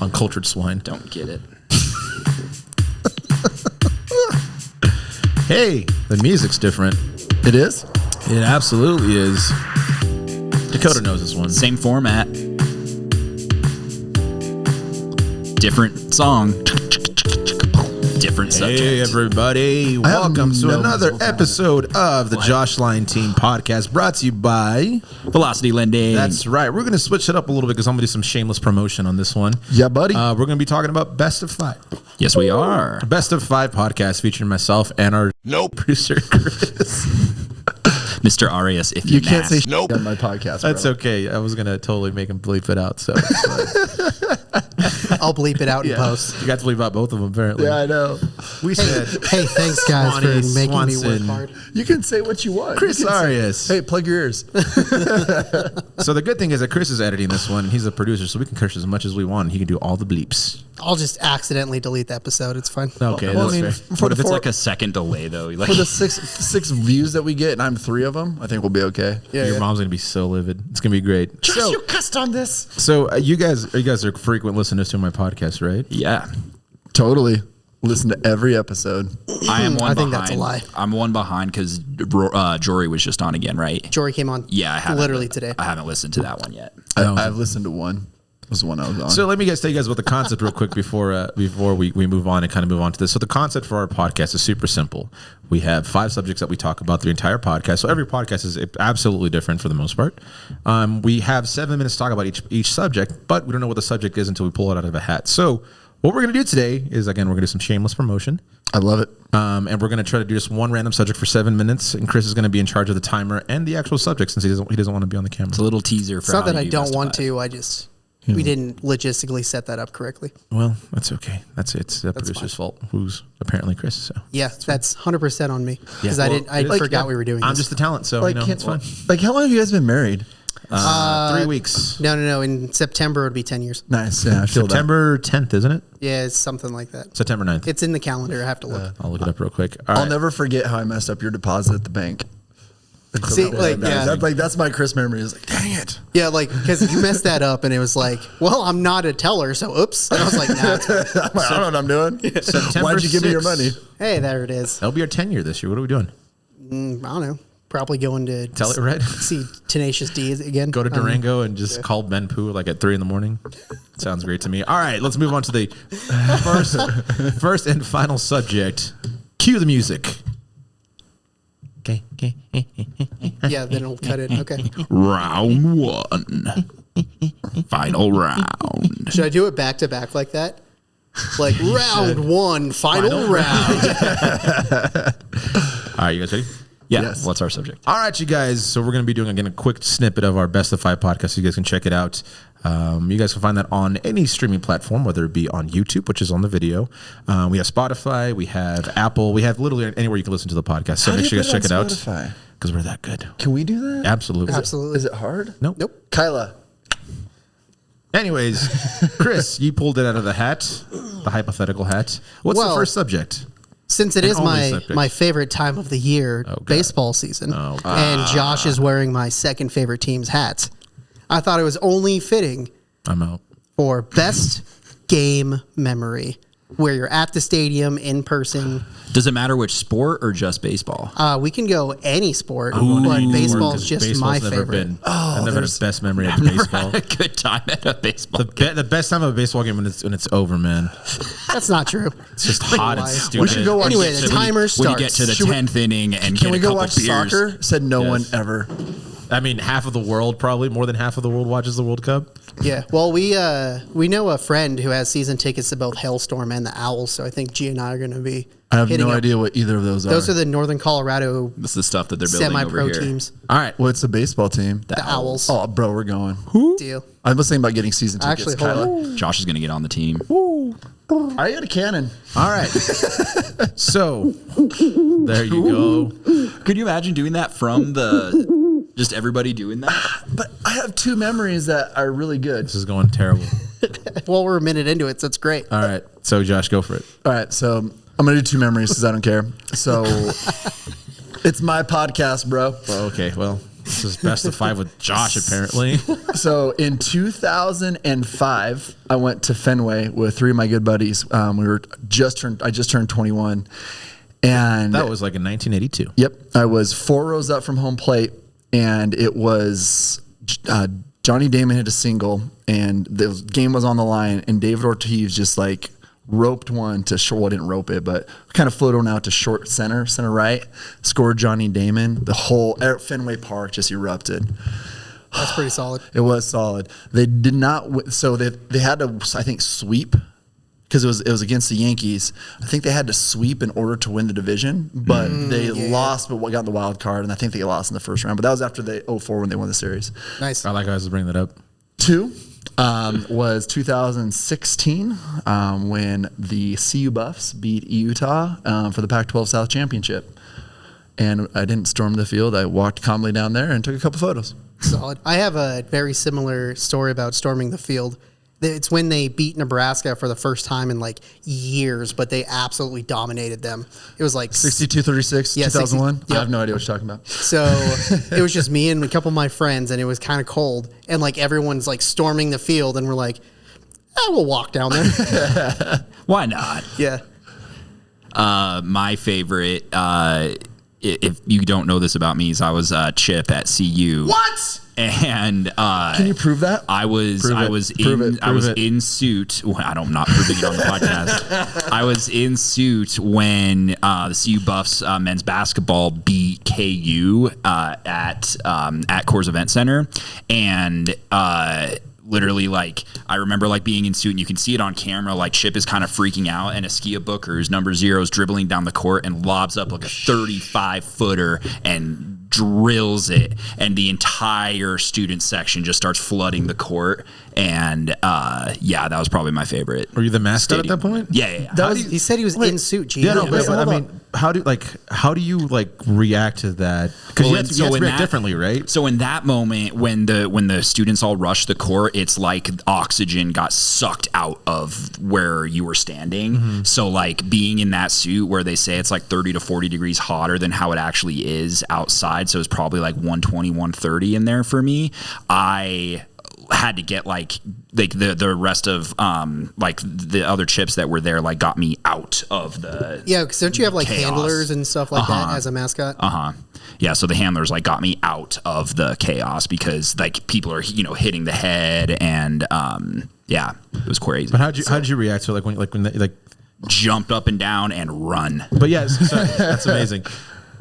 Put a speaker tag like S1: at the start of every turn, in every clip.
S1: Uncultured swine.
S2: Don't get it.
S1: Hey, the music's different.
S3: It is?
S1: It absolutely is. Dakota knows this one.
S2: Same format. Different song. Different subject.
S1: Hey, everybody. Welcome to another episode of the Josh Line Team Podcast, brought to you by
S2: Velocity Lending.
S1: That's right. We're going to switch it up a little bit because I'm going to do some shameless promotion on this one.
S3: Yeah, buddy.
S1: We're going to be talking about Best of 5.
S2: Yes, we are.
S1: Best of 5 podcast featuring myself and our producer, Chris.
S2: Mr. Arias, if
S3: you can't say
S2: nope.
S3: on my podcast, bro.
S1: That's okay. I was going to totally make him bleep it out. So
S4: I'll bleep it out in post.
S1: You got to bleep out both of them, apparently.
S3: Yeah, I know.
S1: We said,
S4: Hey, thanks guys
S1: Swanee,
S4: for making me
S1: Swanson.
S4: work hard.
S3: You can say what you want.
S1: Chris
S3: You can say-
S1: Arias.
S3: Hey, plug your ears.
S1: So the good thing is that Chris is editing this one. He's a producer, so we can curse as much as we want. He can do all the bleeps.
S4: I'll just accidentally delete the episode. It's fine.
S1: Okay,
S3: Well, I
S1: that's
S3: mean,
S1: fair.
S3: for
S2: What
S3: the
S2: if it's
S3: four-
S2: like a second delay, though? Like,
S3: for the six views that we get, and I'm 3 of them, I think we'll be okay. Yeah,
S1: Your mom's gonna be so livid. It's gonna be great.
S3: Josh, you cussed on this.
S1: So you guys are frequent listeners to my podcast, right?
S2: yeah.
S3: Totally. Listen to every episode.
S2: I am one
S4: I
S2: behind.
S4: think that's a lie.
S2: I'm one behind because Jory was just on again, right?
S4: Jory came on
S2: Yeah, I haven't.
S4: literally today.
S2: I haven't listened to that one yet.
S3: I've listened to one. It was the one I was on.
S1: So let me tell you guys about the concept real quick before we move on and kind of move on to this. So the concept for our podcast is super simple. We have 5 subjects that we talk about the entire podcast. So every podcast is absolutely different for the most part. We have 7 minutes to talk about each subject, but we don't know what the subject is until we pull it out of a hat. So what we're going to do today is, again, we're going to do some shameless promotion.
S3: I love it.
S1: And we're going to try to do just one random subject for 7 minutes. And Chris is going to be in charge of the timer and the actual subject since he doesn't want to be on the camera.
S2: It's a little teaser for
S4: It's not
S2: how
S4: that
S2: to
S4: I
S2: do
S4: don't
S2: Best of
S4: want
S2: Five.
S4: to. I just we didn't logistically set that up correctly.
S1: Well, that's okay. It's the producer's fault, who's apparently Chris. So
S4: Yeah, that's 100% on me because
S1: Yeah.
S4: I
S1: Well,
S4: forgot we were doing
S1: I'm
S4: this.
S1: just the talent, so it's fine.
S3: Like, how long have you guys been married?
S1: 3 weeks.
S4: No. In September it would be 10 years.
S3: Nice. Yeah, I feel
S1: September 10th, isn't it?
S4: Yeah, it's something like that.
S1: September 9th.
S4: It's in the calendar. I have to look.
S1: I'll look it up real quick. All
S3: that. I'll
S1: right.
S3: never forget how I messed up your deposit at the bank.
S4: See, like, yeah.
S3: That's my Chris memory. Is like, dang it.
S4: Yeah, like because you messed that up, and it was like, well, I'm not a teller, so oops. And I was like, nah. It's fine.
S3: I'm like, I don't know what I'm doing.
S1: September
S3: Why'd you give me your
S1: 6th.
S3: money?
S4: Hey, there it is.
S1: That'll be our 10 year this year. What are we doing?
S4: I don't know. Probably going to
S1: Tell it right.
S4: see Tenacious D again.
S1: Go to Durango and just call Ben Poo like at 3 a.m. Sounds great to me. All right, let's move on to the first and final subject. Cue the music. Okay.
S4: Yeah, then it'll cut it. Okay.
S2: Round 1. Final round.
S4: Should I do it back to back like that? Like round 1, final round.
S1: All right, you guys ready?
S2: Yeah.
S3: Yes.
S2: What's our subject?
S1: All right, you guys. So we're going to be doing, again, a quick snippet of our Best of 5 podcast so you guys can check it out. You guys can find that on any streaming platform, whether it be on YouTube, which is on the video. We have Spotify. We have Apple. We have literally anywhere you can listen to the podcast. So
S3: How do
S1: make sure you
S3: you
S1: guys
S3: put
S1: check
S3: it
S1: it
S3: on
S1: out
S3: Spotify?
S1: because we're that good.
S3: Can we do that?
S1: Absolutely.
S4: Absolutely.
S3: Is it hard?
S1: Nope.
S3: Kyla.
S1: Anyways, Chris, you pulled it out of the hat, the hypothetical hat. What's the
S4: Well,
S1: first subject?
S4: Since it
S1: And
S4: is
S1: only subject.
S4: my favorite time of the year,
S1: God.
S4: baseball season,
S1: Oh,
S4: and Josh is wearing my second favorite team's hat, I thought it was only fitting
S1: I'm out.
S4: for best game memory, where you're at the stadium in person.
S2: Does it matter which sport or just baseball?
S4: We can go any sport, but baseball is just
S1: Baseball's
S4: my
S1: never
S4: favorite.
S1: been. I've never had the best memory of baseball.
S2: A good time at a baseball.
S1: The best time of a baseball game when it's over, man.
S4: That's not true.
S1: It's just hot and
S4: lie.
S1: stupid.
S3: We should go watch.
S4: Anyway, the timer
S2: When you get
S4: starts.
S2: to the
S3: Should we-
S2: 10th inning and
S3: Can
S2: get
S3: we
S2: a
S3: go
S2: couple
S3: watch
S2: beers.
S3: soccer? Said no
S1: Yes.
S3: one ever.
S1: I mean, half of the world, probably more than half of the world watches the World Cup.
S4: Yeah. Well, we know a friend who has season tickets to both Hailstorm and the Owls, so I think G and I are going to be.
S3: I have
S4: hitting
S3: no
S4: up.
S3: idea what either of those are.
S4: Those are the Northern Colorado
S2: That's the stuff that they're building over
S4: semi-pro
S2: here.
S4: teams.
S1: All right.
S3: What's the baseball team?
S4: The Owls.
S3: Oh, bro, we're going.
S4: Deal.
S3: I was thinking about getting season tickets.
S4: Actually, hold
S3: Kyla.
S4: on.
S2: Josh is going to get on the team.
S3: I got a cannon.
S1: All right. So there you go.
S2: Could you imagine doing that from the just everybody doing that?
S3: But I have 2 memories that are really good.
S1: This is going terrible.
S4: Well, we're a minute into it, so it's great.
S1: All right. So Josh, go for it.
S3: All right, so I'm gonna do 2 memories because I don't care. So it's my podcast, bro.
S1: Well, okay. Well, This is best of 5 with Josh, apparently.
S3: So in 2005, I went to Fenway with 3 of my good buddies. I just turned 21, and
S1: That was like in 1982.
S3: yep, I was 4 rows up from home plate, and it was Johnny Damon hit a single, and the game was on the line, and David Ortiz just like roped one to short. Well, didn't rope it, but kind of floated one out to short center right. Scored Johnny Damon. The whole Fenway Park just erupted.
S4: That's pretty solid.
S3: It was solid. They did not. So they had to, I think, sweep because it was against the Yankees. I think they had to sweep in order to win the division, but they lost. But got the wild card, and I think they lost in the first round. But that was after the 2004 when they won the series.
S4: Nice.
S1: I like how I was bringing that up.
S3: 2 was 2016 when the CU Buffs beat Utah for the Pac-12 South Championship. And I didn't storm the field. I walked calmly down there and took a couple photos.
S4: Solid. I have a very similar story about storming the field. It's when they beat Nebraska for the first time in like years, but they absolutely dominated them. It was like
S3: 62-36,
S4: Yeah,
S3: 2001.
S4: 60
S3: I have no idea what you're talking about.
S4: So it was just me and a couple of my friends, and it was kind of cold, and like everyone's like storming the field, and we're like, we'll walk down there.
S2: Why not?
S4: Yeah.
S2: My favorite, if you don't know this about me, is I was Chip at CU.
S3: What?
S2: And
S3: Can you prove that?
S2: I was in suit. Well, I'm not proving it on the podcast. I was in suit when the CU Buffs men's basketball beat KU at Coors Event Center, and literally, like, I remember like being in suit, and you can see it on camera. Like, Chip is kind of freaking out, and Askia Booker's number 0 is dribbling down the court and lobs up like a 35-footer and drills it, and the entire student section just starts flooding the court. And that was probably my favorite.
S1: Were you the mascot at that point?
S2: Yeah.
S4: He said he was in suit, G.
S1: Yeah, no,
S3: Wait,
S1: but I
S3: hold
S1: mean, how do you like react to that? Because
S2: Well,
S1: you have to
S2: in
S1: react
S2: that-
S1: differently, right?
S2: So in that moment, when the students all rush the court, it's like oxygen got sucked out of where you were standing.
S1: Mm-hmm.
S2: So like being in that suit where they say it's like 30 to 40 degrees hotter than how it actually is outside. So it's probably like 120, 130 in there for me. I had to get like the rest of like the other chips that were there, like, got me out of the
S4: because don't you have like
S2: chaos.
S4: handlers and stuff like that as a mascot?
S2: Yeah, so the handlers like got me out of the chaos because like people are hitting the head, and it was crazy.
S1: But how did you react to when
S2: Jumped up and down and run.
S1: But yeah, that's amazing.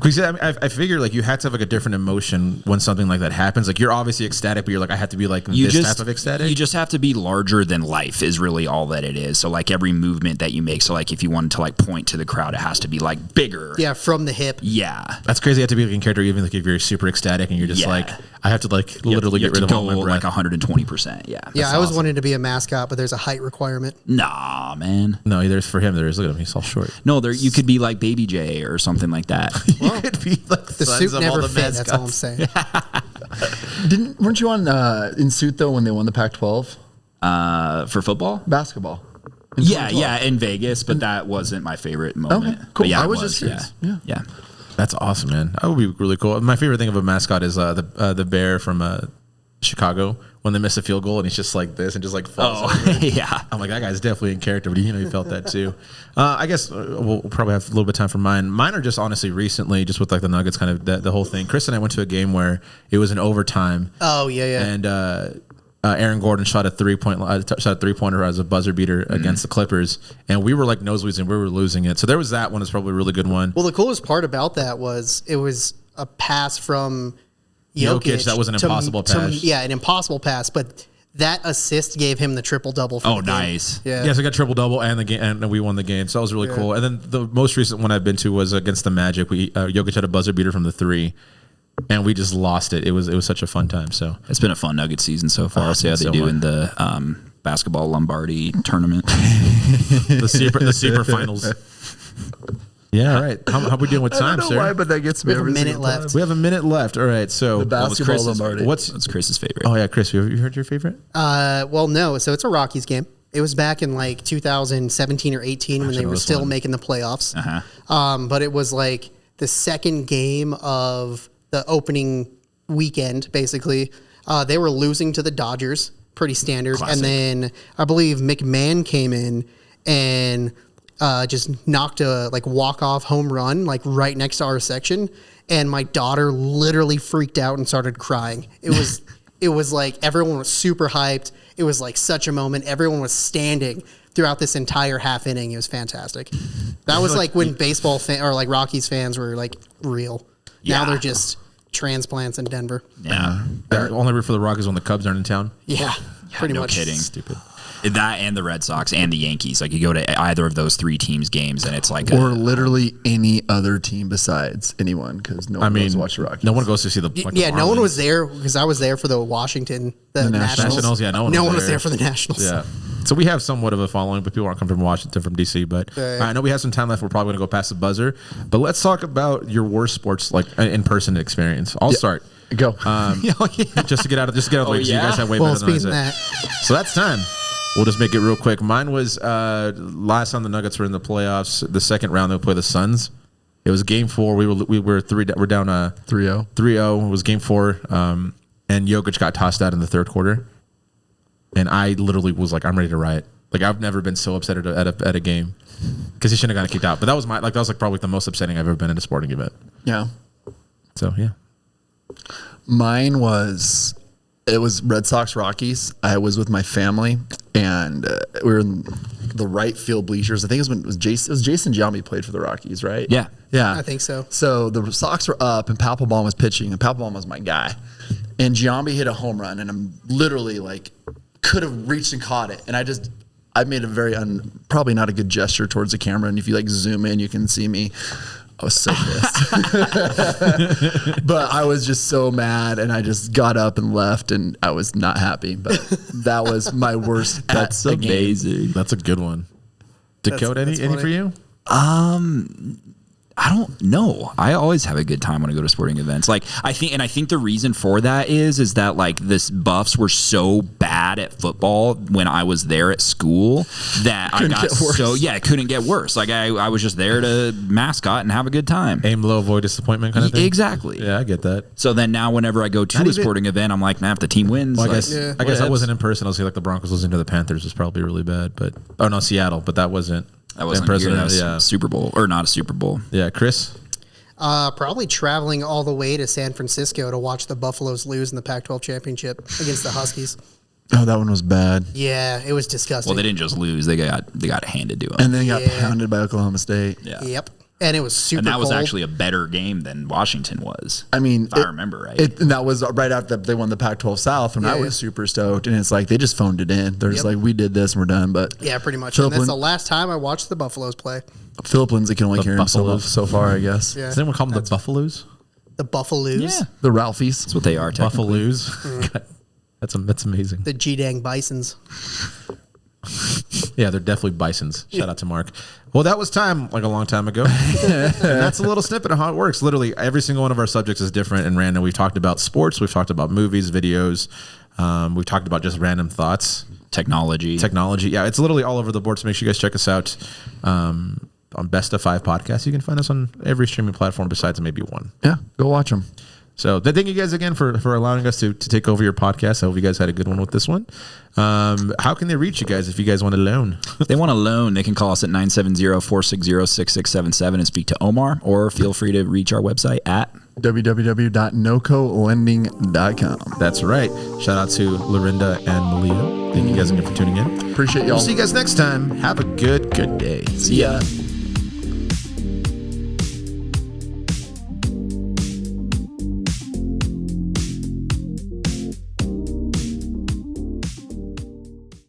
S1: Because I figure like you had to have like a different emotion when something like that happens. Like you're obviously ecstatic, but you're like, I have to be like type of ecstatic.
S2: You just have to be larger than life is really all that it is. So like every movement that you make. So like if you wanted to like point to the crowd, it has to be like bigger.
S4: Yeah, from the hip.
S2: Yeah.
S1: That's crazy. You have to be like in character, even like if you're super ecstatic and you're just like, I have to like literally
S2: You
S1: get
S2: have
S1: rid
S2: to
S1: of all
S2: go
S1: my breath.
S2: like 120%. Yeah.
S4: Yeah, I always wanted to be a mascot, but there's a height requirement.
S2: Nah, man.
S1: No, there's for him. There is. Look at him. He's all short.
S2: No, you could be like Baby J or something like that.
S1: You could be like
S4: The suit never fit. That's all I'm saying.
S3: Weren't you on in suit though when they won the Pac-12
S2: For football?
S3: basketball?
S2: Yeah, in Vegas, but that wasn't my favorite moment.
S3: Okay, cool.
S2: But yeah,
S3: I
S2: it
S3: was just curious.
S2: Yeah.
S1: That's awesome, man. That would be really cool. My favorite thing of a mascot is the bear from Chicago when they miss a field goal and he's just like this and just like falls.
S2: Oh, yeah.
S1: I'm like, that guy's definitely in character, but he felt that too. I guess we'll probably have a little bit of time for mine. Mine are just honestly recently, just with like the Nuggets, kind of the whole thing. Chris and I went to a game where it was an overtime.
S4: Oh, yeah.
S1: And Aaron Gordon shot a 3-pointer as a buzzer beater against the Clippers, and we were like nosebleeds and we were losing it. So there was that one. Is probably a really good one.
S4: Well, the coolest part about that was it was a pass from Jokic.
S1: That was an impossible pass.
S4: An impossible pass, but that assist gave him the triple-double for the game.
S2: Nice.
S4: Yeah.
S1: Yes, I got triple-double and the game, and we won the game. So that was really cool. And then the most recent one I've been to was against the Magic. Jokic had a buzzer beater from the 3, and we just lost it. It was such a fun time. So
S2: It's been a fun Nugget season so far. I'll see how they
S1: so
S2: do
S1: much.
S2: in the basketball Lombardi tournament.
S1: the super finals. Yeah, all right. How we doing with time, sir?
S3: but that gets
S4: We
S3: me
S4: have a
S3: every
S4: minute
S3: single
S4: left.
S3: time.
S1: We have a minute left. All right. So
S3: The basketball Lombardi.
S2: What's Chris's favorite?
S1: Oh yeah, Chris, you heard your favorite?
S4: Well, no. So it's a Rockies game. It was back in like 2017 or 18 when they
S1: know
S4: were
S1: this
S4: still
S1: one.
S4: making the playoffs.
S2: Uh-huh.
S4: But it was like the second game of the opening weekend, basically. They were losing to the Dodgers, pretty standard.
S2: Classic.
S4: And then I believe McMahon came in and just knocked a walk-off home run right next to our section. And my daughter literally freaked out and started crying. It was like everyone was super hyped. It was like such a moment. Everyone was standing throughout this entire half inning. It was fantastic. That was like when baseball or Rockies fans were real.
S2: Yeah.
S4: Now they're just transplants in Denver.
S2: Yeah.
S1: The only root for the Rockies when the Cubs aren't in town.
S4: Yeah, pretty
S2: no
S4: much.
S2: kidding.
S1: Stupid.
S2: That and the Red Sox and the Yankees. Like you go to either of those three teams' games, and it's like
S3: Or literally any other team besides anyone, because no one goes to watch the Rockies.
S1: no one goes to see the.
S4: Yeah, no one was there because I was there for the Washington, the Nationals.
S1: Nationals, yeah, no one was
S4: was
S1: there.
S4: there for the Nationals.
S1: Yeah. So we have somewhat of a following, but people aren't coming from Washington, from DC. But I know we have some time left. We're probably going to go past the buzzer. But let's talk about your worst sports in-person experience. I'll start.
S3: Go.
S1: Just to get out of the way. So you guys have way
S4: Well,
S1: better than I
S4: speaking of
S1: said.
S4: that,
S1: So that's time. We'll just make it real quick. Mine was last time the Nuggets were in the playoffs, the second round they play the Suns. It was Game 4. We're down
S3: 3-0.
S1: 3-0. It was Game 4, and Jokic got tossed out in the third quarter. And I literally was like, I'm ready to riot. Like I've never been so upset at a game because he shouldn't have gotten kicked out. But that was probably the most upsetting I've ever been at a sporting event.
S3: Yeah.
S1: So yeah.
S3: Mine was, it was Red Sox Rockies. I was with my family, and we were in the right field bleachers. I think it was Jason Giambi played for the Rockies, right?
S2: Yeah.
S3: Yeah.
S4: I think so.
S3: So the Sox were up, and Papelbon was pitching, and Papelbon was my guy. And Giambi hit a home run, and I'm literally could have reached and caught it. And I made a very probably not a good gesture towards the camera. And if you zoom in, you can see me. I was so pissed. But I was just so mad, and I just got up and left, and I was not happy. But that was my worst.
S2: That's amazing.
S1: That's a good one. Dakota,
S4: That's
S1: any
S4: funny.
S1: for you?
S2: I don't know. I always have a good time when I go to sporting events. I think the reason for that is that this Buffs were so bad at football when I was there at school that I got it couldn't get worse. I was just there to mascot and have a good time.
S1: Aim low, avoid disappointment kind of thing?
S2: Exactly.
S1: Yeah, I get that.
S2: So then now whenever I go to a sporting event, I'm like, man, if the team wins,
S1: Well, I guess I wasn't in person. I was the Broncos losing to the Panthers was probably really bad. But Seattle, but that wasn't.
S2: That wasn't
S1: in
S2: here. That was
S1: yeah.
S2: Super Bowl or not a Super Bowl.
S1: Yeah, Chris.
S4: Probably traveling all the way to San Francisco to watch the Buffaloes lose in the Pac-12 championship against the Huskies.
S3: Oh, that one was bad.
S4: Yeah, it was disgusting.
S2: Well, they didn't just lose; they got handed to them.
S3: And then got pounded by Oklahoma State.
S2: Yeah.
S4: Yep. And it was super
S2: And that was
S4: cold.
S2: actually a better game than Washington was.
S3: I mean,
S2: if I remember right.
S3: And that was right after they won the Pac-12 South, and I was super stoked. And it's they just phoned it in. They're just we did this and we're done. But
S4: Yeah, pretty much.
S3: Phillip
S4: And that's
S3: Lin-
S4: the last time I watched the Buffaloes play.
S3: Phillip Lindsay can only
S1: The
S3: carry him
S1: Buffaloes.
S3: so far, I guess.
S4: Yeah.
S1: Does anyone call them the Buffaloes?
S4: The Buffaloes.
S2: Yeah.
S3: The Ralphies.
S2: That's what they are. Technically.
S1: Buffaloes. God, that's amazing.
S4: The G-Dang Bisons.
S1: Yeah, they're definitely Bisons. Shout out to Mark. Well, that was time a long time ago. And that's a little snippet of how it works. Literally, every single one of our subjects is different and random. We've talked about sports. We've talked about movies, videos. We've talked about just random thoughts.
S2: Technology.
S1: Yeah, it's literally all over the board. So make sure you guys check us out on Best of 5 Podcasts. You can find us on every streaming platform besides maybe one.
S3: Yeah, go watch them.
S1: So thank you guys again for allowing us to take over your podcast. I hope you guys had a good one with this one. How can they reach you guys if you guys want a loan?
S2: If they want a loan, they can call us at 970-460-6677 and speak to Omar, or feel free to reach our website at
S3: www.nocolending.com.
S1: That's right. Shout out to Lorinda and Malia. Thank you guys again for tuning in.
S3: Appreciate y'all.
S1: We'll see you guys next time. Have a good day.
S2: See ya.